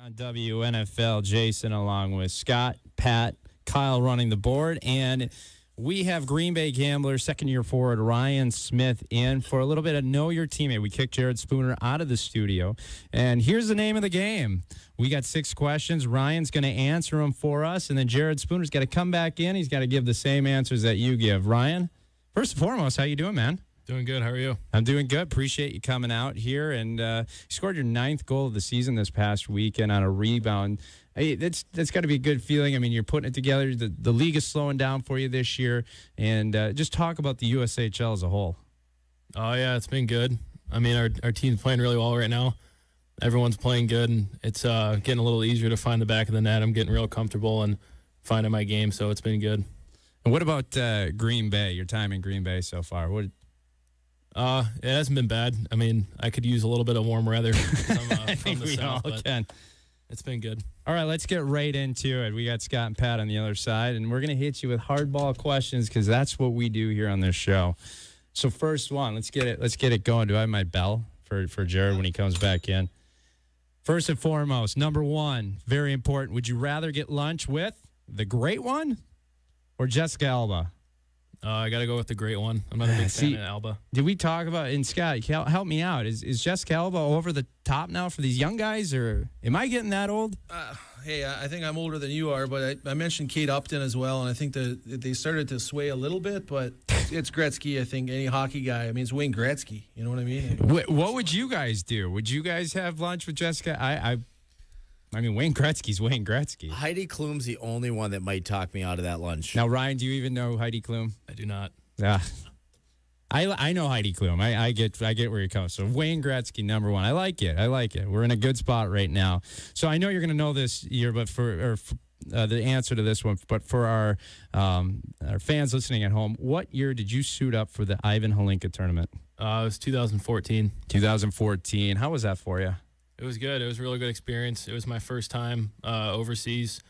on WNFL. Jason along with Scott, Pat, Kyle running the board. And we have Green Bay Gamblers second-year forward Ryan Smith in for a little bit of Know Your Teammate. We kicked Jared Spooner out of the studio. And here's the name of the game. We got 6 questions. Ryan's going to answer them for us. And then Jared Spooner's got to come back in. He's got to give the same answers that you give. Ryan, first and foremost, how you doing, man? Doing good. How are you? I'm doing good. Appreciate you coming out here. And you scored your 9th goal of the season this past weekend on a rebound. Hey, that's got to be a good feeling. I mean, you're putting it together. The league is slowing down for you this year. And just talk about the USHL as a whole. Oh, yeah, it's been good. I mean, our team's playing really well right now. Everyone's playing good, and it's getting a little easier to find the back of the net. I'm getting real comfortable and finding my game, so it's been good. And what about Green Bay, your time in Green Bay so far? It hasn't been bad. I mean, I could use a little bit of warm weather from the south, but it's been good. All right, let's get right into it. We got Scott and Pat on the other side, and we're going to hit you with hardball questions because that's what we do here on this show. So first one, let's get it going. Do I have my bell for Jared when he comes back in? First and foremost, number 1, very important. Would you rather get lunch with the great one or Jessica Alba? I got to go with the great one. I'm not a big fan of Alba. Did we talk about, and Scott, help me out. Is Jessica Alba over the top now for these young guys, or am I getting that old? Hey, I think I'm older than you are, but I mentioned Kate Upton as well, and I think that they started to sway a little bit, but it's Gretzky, I think, any hockey guy. I mean, it's Wayne Gretzky. You know what I mean? What would you guys do? Would you guys have lunch with Jessica? I mean, Wayne Gretzky's Wayne Gretzky. Heidi Klum's the only one that might talk me out of that lunch. Now, Ryan, do you even know Heidi Klum? I do not. I know Heidi Klum. I get where you're coming. So Wayne Gretzky, number 1. I like it. We're in a good spot right now. So I know you're going to know this year, but for the answer to this one, but for our fans listening at home, what year did you suit up for the Ivan Holinka tournament? It was 2014. 2014. How was that for you? It was good. It was a really good experience. It was my first time overseas.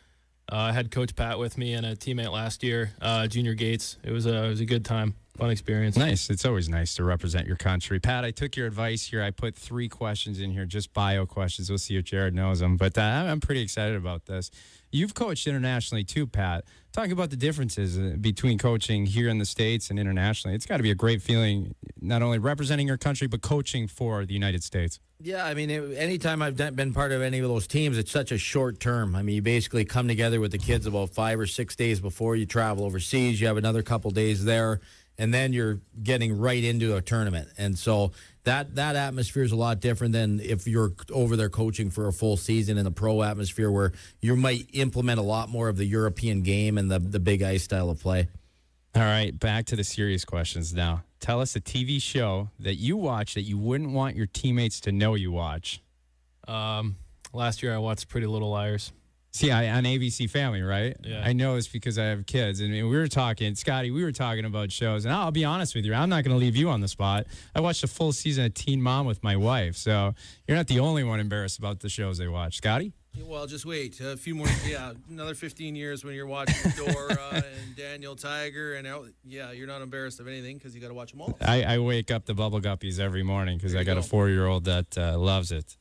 I had Coach Pat with me and a teammate last year, Junior Gates. It was a good time, fun experience. Nice. It's always nice to represent your country. Pat, I took your advice here. I put 3 questions in here, just bio questions. We'll see if Jared knows them. But I'm pretty excited about this. You've coached internationally too, Pat. Talk about the differences between coaching here in the States and internationally. It's got to be a great feeling, not only representing your country, but coaching for the United States. Yeah, I mean, anytime I've been part of any of those teams, it's such a short term. I mean, you basically come together with the kids about 5 or 6 days before you travel overseas. You have another couple days there, and then you're getting right into a tournament. And so that atmosphere is a lot different than if you're over there coaching for a full season in the pro atmosphere where you might implement a lot more of the European game and the big ice style of play. All right, back to the serious questions now. Tell us a TV show that you watch that you wouldn't want your teammates to know you watch. Last year I watched Pretty Little Liars. See, on ABC Family, right? Yeah. I know this because I have kids. And we were talking, Scotty, we were talking about shows. And I'll be honest with you, I'm not going to leave you on the spot. I watched a full season of Teen Mom with my wife. So you're not the only one embarrassed about the shows they watch. Scotty? Well, just wait. A few more, another 15 years when you're watching Dora and Daniel Tiger. And, you're not embarrassed of anything because you got to watch them all. I wake up the Bubble Guppies every morning because I got a 4-year-old that loves it.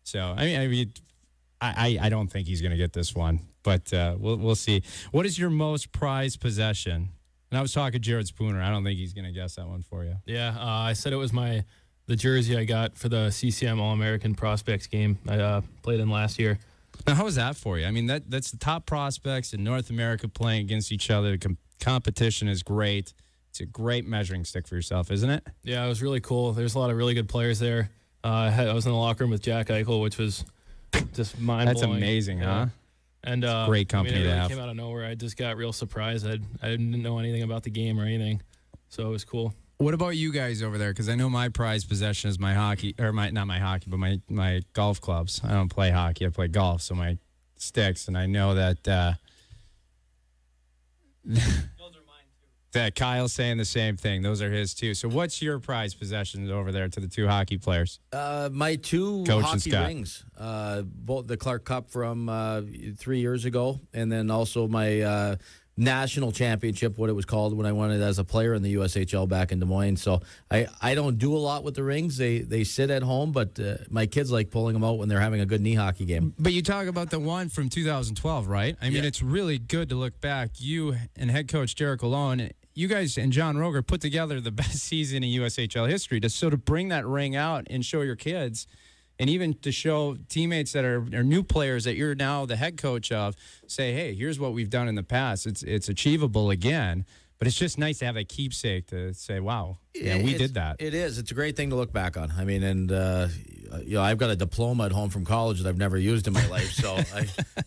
So, I don't think he's going to get this one, but we'll see. What is your most prized possession? And I was talking to Jared Spooner. I don't think he's going to guess that one for you. Yeah, I said it was the jersey I got for the CCM All-American Prospects game I played in last year. Now, how was that for you? I mean, that's the top prospects in North America playing against each other. Competition is great. It's a great measuring stick for yourself, isn't it? Yeah, it was really cool. There's a lot of really good players there. I was in the locker room with Jack Eichel, which was just mind-blowing. That's amazing, huh? And great company it to really have. Came out of nowhere. I just got real surprised. I didn't know anything about the game or anything, so it was cool. What about you guys over there? Because I know my prized possession is my hockey, or not my hockey, but my golf clubs. I don't play hockey. I play golf, so my sticks. And I know that those are mine too. That Kyle's saying the same thing. Those are his too. So what's your prized possessions over there to the 2 hockey players? My 2 Coach hockey rings, both the Clark Cup from 3 years ago, and then also my national championship, what it was called when I won it as a player in the USHL back in Des Moines. So I don't do a lot with the rings. They sit at home, but my kids like pulling them out when they're having a good knee hockey game. But you talk about the one from 2012, right? I mean, it's really good to look back. You and head coach Derek Malone, you guys and John Roger put together the best season in USHL history to bring that ring out and show your kids, and even to show teammates that are new players that you're now the head coach of, say, hey, here's what we've done in the past. It's achievable again. But it's just nice to have a keepsake to say, wow, we did that. It is. It's a great thing to look back on. I mean, and, I've got a diploma at home from college that I've never used in my life. So,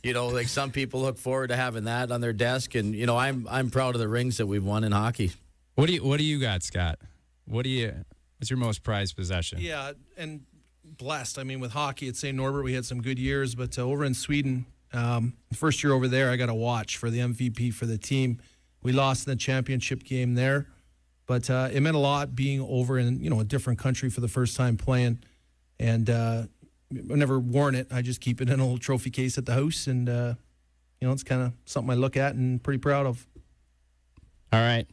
like some people look forward to having that on their desk. And, I'm proud of the rings that we've won in hockey. What do you got, Scott? What's your most prized possession? Yeah, and blessed. I mean, with hockey at St. Norbert, we had some good years. But over in Sweden, the first year over there, I got a watch for the MVP for the team. We lost in the championship game there, but it meant a lot being over in a different country for the first time playing, and I've never worn it. I just keep it in a little trophy case at the house, and it's kind of something I look at and pretty proud of. All right,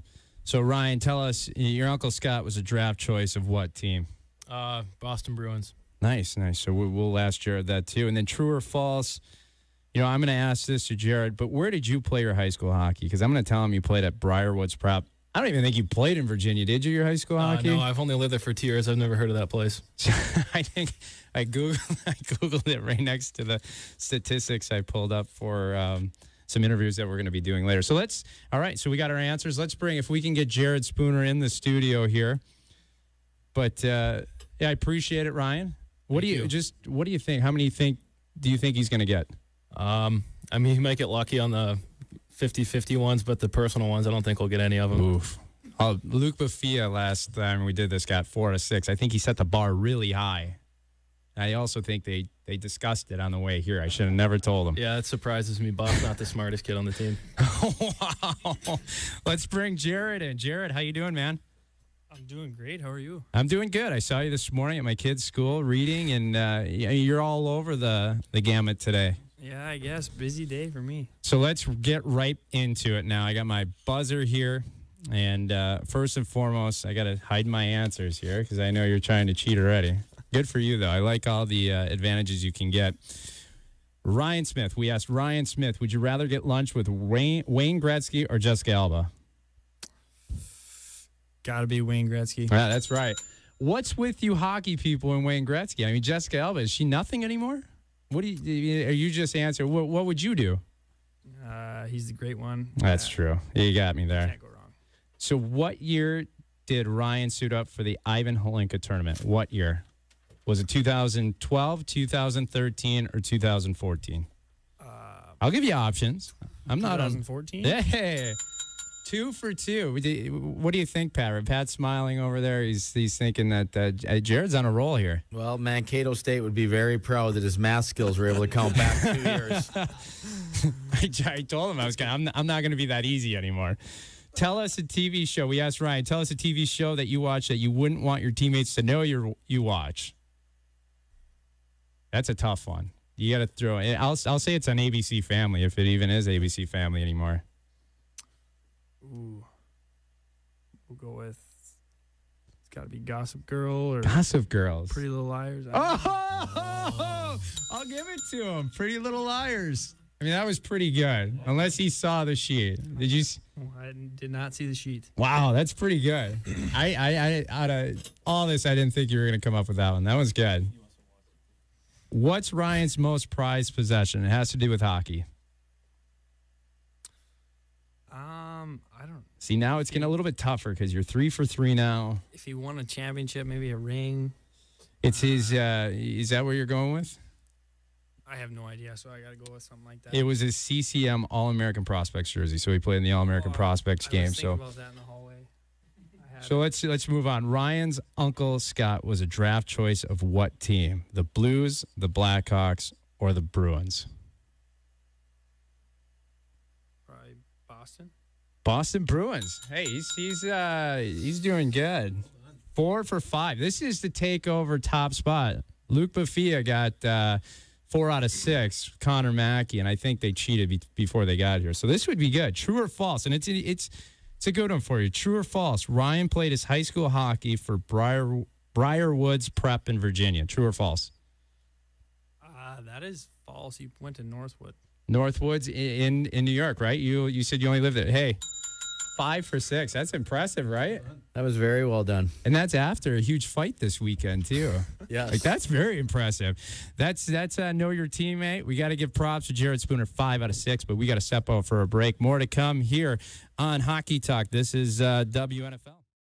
so Ryan, tell us, your Uncle Scott was a draft choice of what team? Boston Bruins. Nice. So we'll ask Jared that too, and then true or false. I'm going to ask this to Jared, but where did you play your high school hockey? Because I'm going to tell him you played at Briarwoods Prep. I don't even think you played in Virginia, did you, your high school hockey? No, I've only lived there for 2 years. I've never heard of that place. I think I Googled it right next to the statistics I pulled up for some interviews that we're going to be doing later. So so we got our answers. Let's if we can get Jared Spooner in the studio here. But, I appreciate it, Ryan. What do you think? How many do you think he's going to get? He might get lucky on the 50-50 ones, but the personal ones, I don't think we'll get any of them. Oof. Luke Bafia last time we did this got 4 out of 6. I think he set the bar really high. I also think they discussed it on the way here. I should have never told him. Yeah, it surprises me. Bob's not the smartest kid on the team. Wow. Let's bring Jared in. Jared, how you doing, man? I'm doing great. How are you? I'm doing good. I saw you this morning at my kid's school reading, and you're all over the gamut today. Yeah, I guess. Busy day for me. So let's get right into it now. I got my buzzer here, and first and foremost, I got to hide my answers here because I know you're trying to cheat already. Good for you, though. I like all the advantages you can get. Ryan Smith. We asked Ryan Smith, would you rather get lunch with Wayne Gretzky or Jessica Alba? Got to be Wayne Gretzky. Yeah, that's right. What's with you hockey people and Wayne Gretzky? I mean, Jessica Alba, is she nothing anymore? Are you just answer? What would you do? He's the great one. That's true. You got me there. Can't go wrong. So what year did Ryan suit up for the Ivan Holinka tournament? What year? Was it 2012, 2013, or 2014? I'll give you options. I'm not on 2014? Hey, 2 for 2. What do you think, Pat? Pat's smiling over there. He's thinking that Jared's on a roll here. Well, Mankato State would be very proud that his math skills were able to count back 2 years. I told him I'm not going to be that easy anymore. Tell us a TV show. We asked Ryan. Tell us a TV show that you watch that you wouldn't want your teammates to know you watch. That's a tough one. You got to throw it. I'll say it's on ABC Family if it even is ABC Family anymore. Ooh. We'll go with, it's got to be Gossip Girl or Gossip Girls. Pretty Little Liars. Oh, I'll give it to him. Pretty Little Liars. I mean, that was pretty good, unless he saw the sheet. Did you? I did not see the sheet. Wow, that's pretty good. I out of all this, I didn't think you were going to come up with that one. That was good. What's Ryan's most prized possession? It has to do with hockey. I don't See, now it's getting a little bit tougher because you're 3 for 3 now. If he won a championship, maybe a ring. It's his. Is that what you're going with? I have no idea, so I got to go with something like that. It was his CCM All-American Prospects jersey, so he played in the All-American Prospects game. I was thinking about that in the hallway. So let's move on. Ryan's uncle Scott was a draft choice of what team? The Blues, the Blackhawks, or the Bruins? Probably Boston. Boston Bruins. Hey, he's doing good. 4 for 5. This is the takeover top spot. Luke Bafia got 4 out of 6, Connor Mackey, and I think they cheated before they got here. So this would be good. True or false? And it's a good one for you. True or false? Ryan played his high school hockey for Briarwoods Prep in Virginia. True or false? That is false. He went to Northwood. Northwoods in New York, right? You said you only lived there. Hey, 5 for 6. That's impressive, right? That was very well done. And that's after a huge fight this weekend too. Yes. Like that's very impressive. That's know your teammate. We got to give props to Jared Spooner, 5 out of 6, but we got to step out for a break. More to come here on Hockey Talk. This is WNFL.